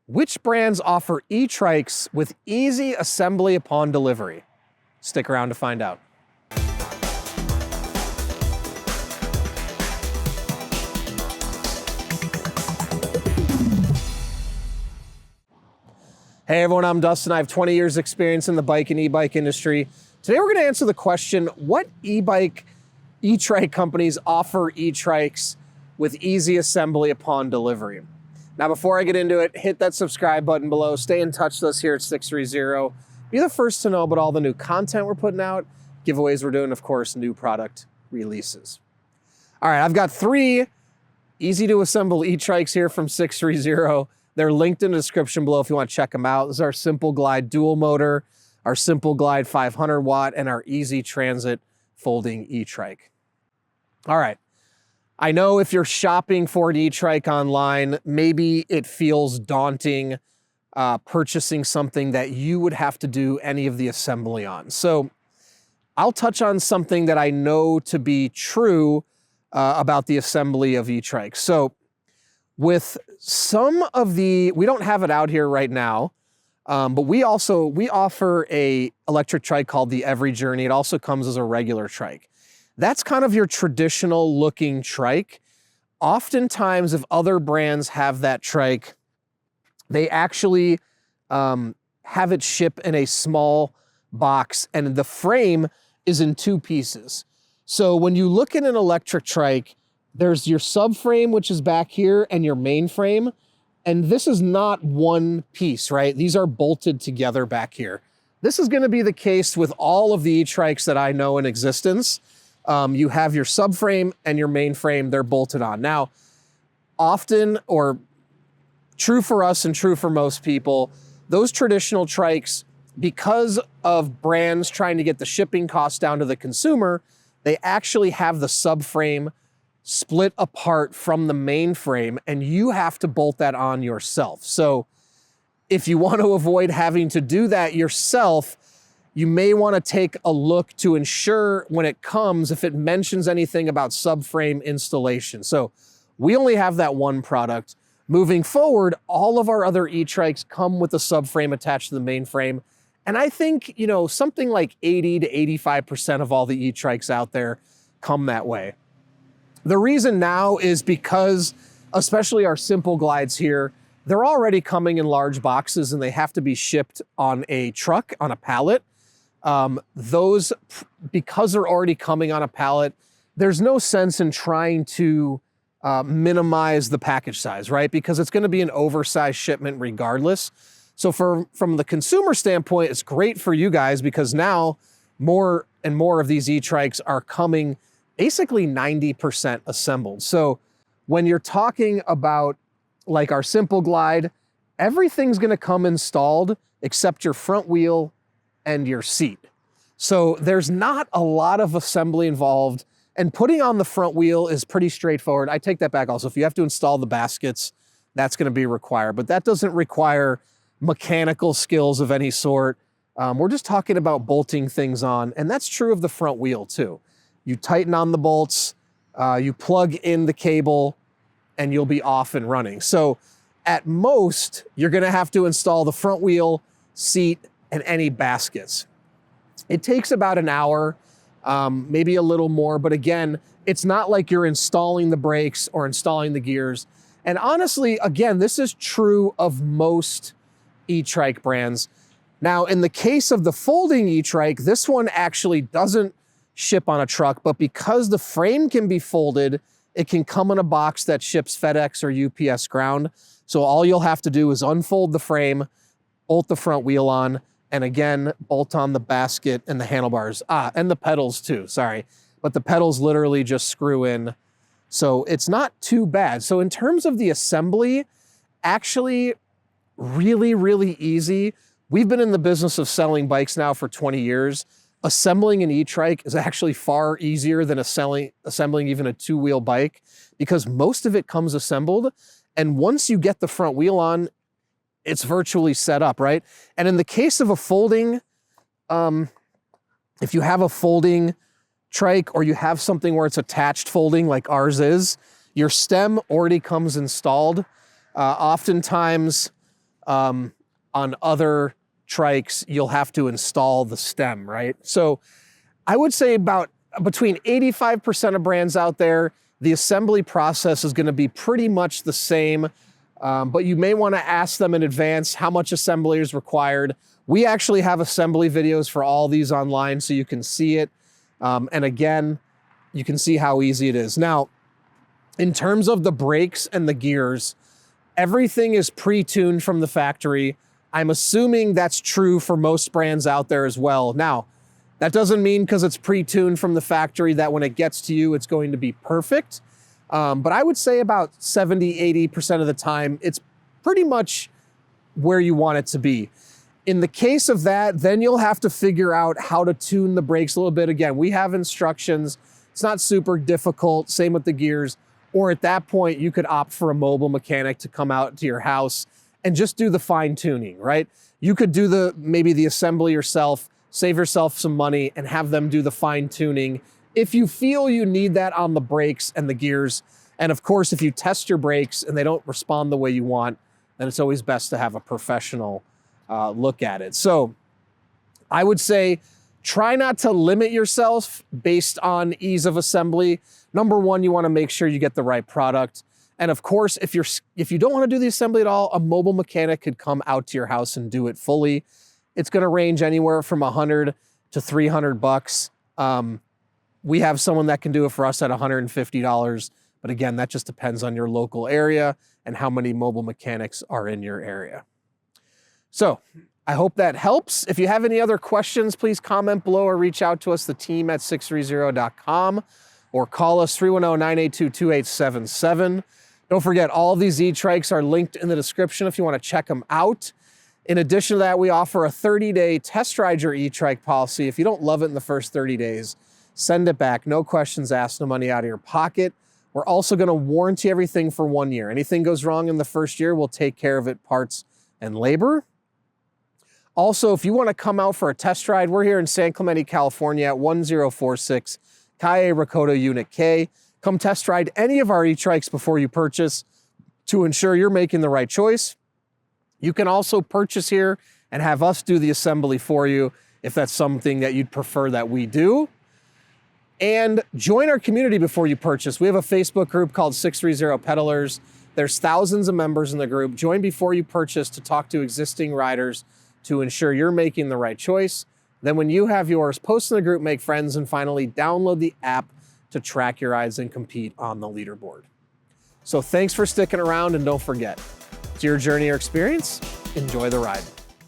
Which brands offer E-Trikes with easy assembly upon delivery? Stick around to find out. Hey everyone, I'm Dustin. I have 20 years experience in the bike and e-bike industry. Today we're going to answer the question, what e-bike E-Trike companies offer E-Trikes with easy assembly upon delivery? Now before I get into it, hit that subscribe button below. Stay in touch with us here at Sixthreezero. Be the first to know about all the new content we're putting out, giveaways we're doing, of course, new product releases. All right, I've got 3 easy to assemble E-Trikes here from Sixthreezero. They're linked in the description below if you want to check them out. This is our Simple Glide dual motor, our Simple Glide 500 watt, and our Easy Transit folding E-Trike. All right. I know if you're shopping for an E-Trike online, maybe it feels daunting purchasing something that you would have to do any of the assembly on. So I'll touch on something that I know to be true about the assembly of E-Trikes. So with some of the, we don't have it out here right now, but we offer a electric trike called the Every Journey. It also comes as a regular trike. That's kind of your traditional looking trike. Oftentimes, if other brands have that trike, they actually have it ship in a small box, and the frame is in 2 pieces. So when you look at an electric trike, there's your subframe, which is back here, and your main frame. And this is not one piece, right? These are bolted together back here. This is gonna be the case with all of the E-Trikes that I know in existence. You have your subframe and your main frame, they're bolted on. Now, often, or true for us and true for most people, those traditional trikes, because of brands trying to get the shipping costs down to the consumer, they actually have the subframe split apart from the main frame, and you have to bolt that on yourself. So if you want to avoid having to do that yourself, you may want to take a look to ensure when it comes, if it mentions anything about subframe installation. So we only have that one product. Moving forward, all of our other E-Trikes come with a subframe attached to the main frame. And I think, you know, something like 80 to 85% of all the E-Trikes out there come that way. The reason now is because, especially our Simple Glides here, they're already coming in large boxes and they have to be shipped on a truck, on a pallet. Those, because they're already coming on a pallet, there's no sense in trying to minimize the package size, right? Because it's gonna be an oversized shipment regardless. So from the consumer standpoint, it's great for you guys because now more and more of these E-Trikes are coming basically 90% assembled. So when you're talking about like our Simple Glide, everything's gonna come installed except your front wheel and your seat. So there's not a lot of assembly involved, and putting on the front wheel is pretty straightforward. I take that back also. If you have to install the baskets, that's gonna be required, but that doesn't require mechanical skills of any sort. We're just talking about bolting things on, and that's true of the front wheel too. You tighten on the bolts, you plug in the cable, and you'll be off and running. So at most, you're gonna have to install the front wheel, seat, and any baskets. It takes about an hour, maybe a little more, but again, it's not like you're installing the brakes or installing the gears. And honestly, again, this is true of most E-Trike brands. Now, in the case of the folding E-Trike, this one actually doesn't ship on a truck, but because the frame can be folded, it can come in a box that ships FedEx or UPS ground. So all you'll have to do is unfold the frame, bolt the front wheel on, and again, bolt on the basket and the handlebars. And the pedals too, sorry. But the pedals literally just screw in. So it's not too bad. So in terms of the assembly, actually really, really easy. We've been in the business of selling bikes now for 20 years. Assembling an E-Trike is actually far easier than assembling even a 2-wheel bike because most of it comes assembled. And once you get the front wheel on, it's virtually set up, right? And in the case of a folding, if you have a folding trike or you have something where it's attached folding like ours is, your stem already comes installed. Oftentimes, on other trikes, you'll have to install the stem, right? So I would say about between 85% of brands out there, the assembly process is going to be pretty much the same, but you may want to ask them in advance how much assembly is required. We actually have assembly videos for all these online so you can see it. And again, you can see how easy it is. Now, in terms of the brakes and the gears, everything is pre-tuned from the factory. I'm assuming that's true for most brands out there as well. Now, that doesn't mean because it's pre-tuned from the factory that when it gets to you, it's going to be perfect. But I would say about 70, 80% of the time, it's pretty much where you want it to be. In the case of that, then you'll have to figure out how to tune the brakes a little bit. Again, we have instructions. It's not super difficult. Same with the gears. Or at that point, you could opt for a mobile mechanic to come out to your house and just do the fine tuning, right? You could do maybe the assembly yourself, save yourself some money and have them do the fine tuning if you feel you need that on the brakes and the gears. And of course, if you test your brakes and they don't respond the way you want, then it's always best to have a professional look at it. So I would say try not to limit yourself based on ease of assembly. Number one, you want to make sure you get the right product. And of course, if you don't want to do the assembly at all, a mobile mechanic could come out to your house and do it fully. It's going to range anywhere from $100 to $300. We have someone that can do it for us at $150. But again, that just depends on your local area and how many mobile mechanics are in your area. So I hope that helps. If you have any other questions, please comment below or reach out to us, theteam at sixthreezero.com, or call us 310-982-2877. Don't forget, all of these E-Trikes are linked in the description if you want to check them out. In addition to that, we offer a 30-day test ride your E-Trike policy. If you don't love it in the first 30 days, send it back. No questions asked, no money out of your pocket. We're also going to warranty everything for 1 year. Anything goes wrong in the first year, we'll take care of it, parts and labor. Also, if you want to come out for a test ride, we're here in San Clemente, California at 1046 Calle, Recodo, Unit K. Come test ride any of our E-Trikes before you purchase to ensure you're making the right choice. You can also purchase here and have us do the assembly for you if that's something that you'd prefer that we do. And join our community before you purchase. We have a Facebook group called Sixthreezero Peddlers. There's thousands of members in the group. Join before you purchase to talk to existing riders to ensure you're making the right choice. Then when you have yours, post in the group, make friends, and finally download the app to track your rides and compete on the leaderboard. So thanks for sticking around, and don't forget, it's your journey or experience. Enjoy the ride.